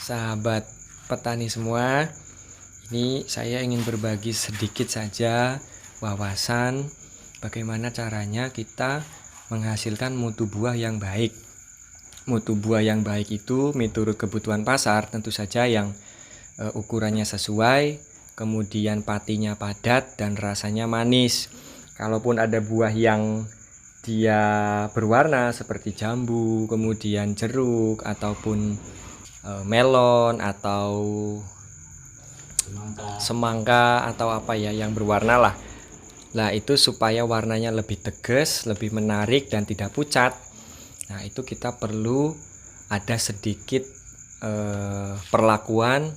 Sahabat petani semua, ini saya ingin berbagi sedikit saja wawasan bagaimana caranya kita menghasilkan mutu buah yang baik. Mutu buah yang baik itu menurut kebutuhan pasar tentu saja yang ukurannya sesuai, kemudian patinya padat dan rasanya manis. Kalaupun ada buah yang dia berwarna seperti jambu, kemudian jeruk ataupun melon atau semangka atau apa ya yang berwarna lah. Nah, itu supaya warnanya lebih tegas, lebih menarik dan tidak pucat. Nah, itu kita perlu ada sedikit perlakuan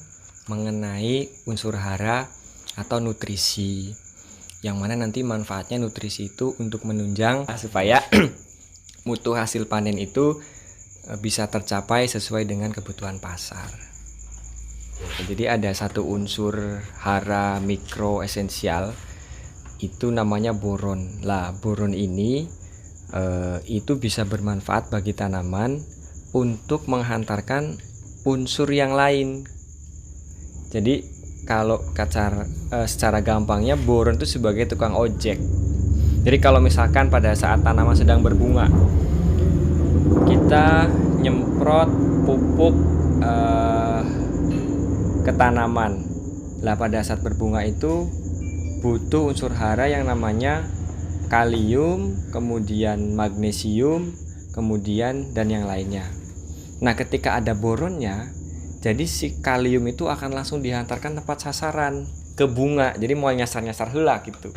mengenai unsur hara atau nutrisi. Yang mana nanti manfaatnya nutrisi itu untuk menunjang supaya mutu hasil panen itu bisa tercapai sesuai dengan kebutuhan pasar. Jadi ada satu unsur hara mikro esensial itu namanya boron. Lah, boron ini itu bisa bermanfaat bagi tanaman untuk menghantarkan unsur yang lain. Jadi kalau secara gampangnya boron itu sebagai tukang ojek. Jadi kalau misalkan pada saat tanaman sedang berbunga, kita nyemprot pupuk ke tanaman. Lah, pada saat berbunga itu butuh unsur hara yang namanya kalium, kemudian magnesium, kemudian dan yang lainnya. Nah, ketika ada boronnya, jadi si kalium itu akan langsung dihantarkan tepat sasaran ke bunga. Jadi mau nyasar-nyasar heula gitu.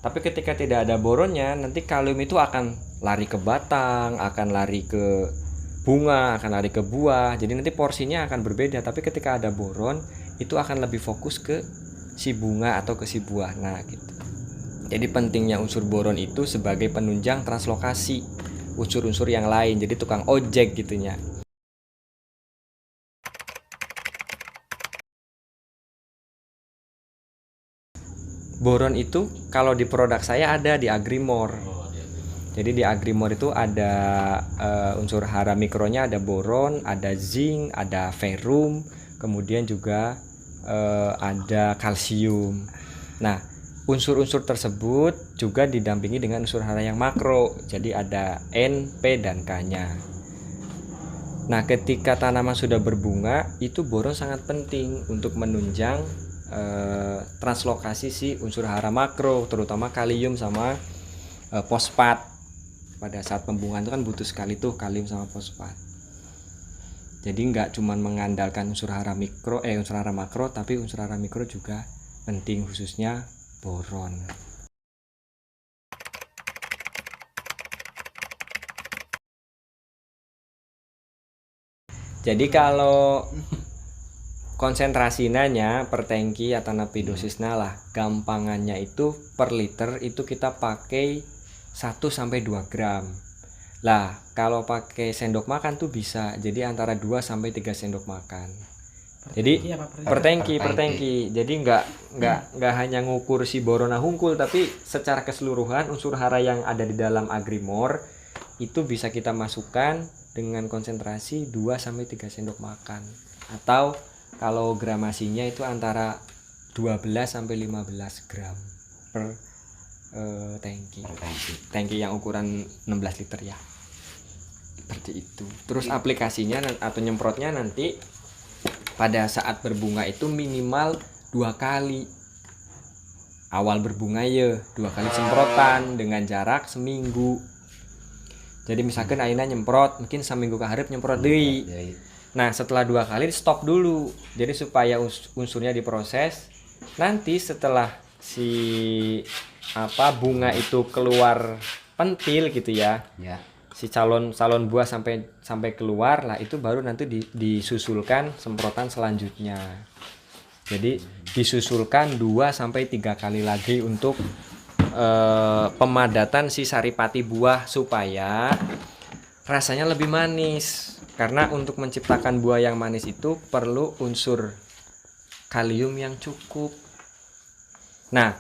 Tapi ketika tidak ada boronnya, nanti kalium itu akan lari ke batang, akan lari ke bunga, akan lari ke buah. Jadi nanti porsinya akan berbeda. Tapi ketika ada boron, itu akan lebih fokus ke si bunga atau ke si buah. Nah, gitu. Jadi pentingnya unsur boron itu sebagai penunjang translokasi unsur-unsur yang lain. Jadi tukang ojek gitunya. Boron itu kalau di produk saya ada di Agrimore. Jadi di Agrimore itu ada unsur hara mikronya, ada boron, ada zinc, ada ferrum, kemudian juga ada kalsium. Nah, unsur-unsur tersebut juga didampingi dengan unsur hara yang makro. Jadi ada N, P, dan K-nya. Nah, ketika tanaman sudah berbunga, itu boron sangat penting untuk menunjang translokasi si unsur hara makro, terutama kalium sama fosfat. Pada saat pembungaan itu kan butuh sekali tuh kalium sama fosfat. Jadi nggak cuma mengandalkan unsur hara makro, tapi unsur hara mikro juga penting, khususnya boron. Jadi kalau konsentrasinya per tangki atau napi dosisnya lah, gampangannya itu per liter itu kita pakai 1-2 gram. Lah, kalau pakai sendok makan tuh bisa jadi antara 2-3 sendok makan. Jadi per tangki. Jadi nggak hanya ngukur si borona hungkul, tapi secara keseluruhan unsur hara yang ada di dalam Agrimore itu bisa kita masukkan dengan konsentrasi 2-3 sendok makan. Atau kalau gramasinya itu antara 12-15 gram per tangki. Tangki yang ukuran 16 liter ya. Seperti itu. Terus aplikasinya atau nyemprotnya nanti pada saat berbunga itu minimal 2 kali. Awal berbunga ya 2 kali semprotan dengan jarak seminggu. Jadi misalkan aina nyemprot, mungkin seminggu ke hareup nyemprot deui. Nah, setelah 2 kali stop dulu. Jadi supaya unsurnya diproses. Nanti setelah si bunga itu keluar pentil gitu ya. Si calon buah sampai keluar lah, itu baru nanti disusulkan semprotan selanjutnya. Jadi disusulkan 2-3 kali lagi untuk pemadatan si saripati buah supaya rasanya lebih manis. Karena untuk menciptakan buah yang manis itu perlu unsur kalium yang cukup. Nah,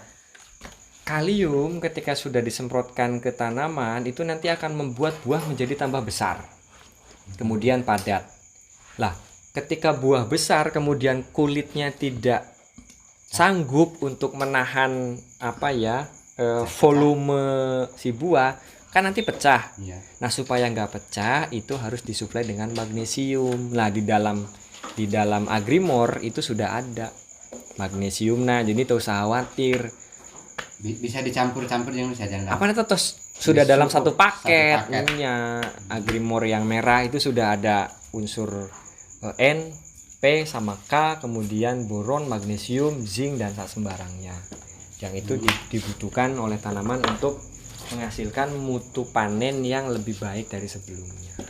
Kalium ketika sudah disemprotkan ke tanaman itu nanti akan membuat buah menjadi tambah besar, kemudian padat. Lah, ketika buah besar kemudian kulitnya tidak sanggup untuk menahan volume si buah, kan nanti pecah. Iya. Nah, supaya nggak pecah itu harus disuplai dengan magnesium. Nah, di dalam Agrimore itu sudah ada magnesium. Nah, jadi tak usah khawatir. Bisa dicampur-campur yang saja. Apa itu sudah dalam satu paket. paket. Agrimore yang merah itu sudah ada unsur N, P sama K, kemudian boron, magnesium, zinc dan tak sembarangnya. Yang itu dibutuhkan oleh tanaman untuk menghasilkan mutu panen yang lebih baik dari sebelumnya.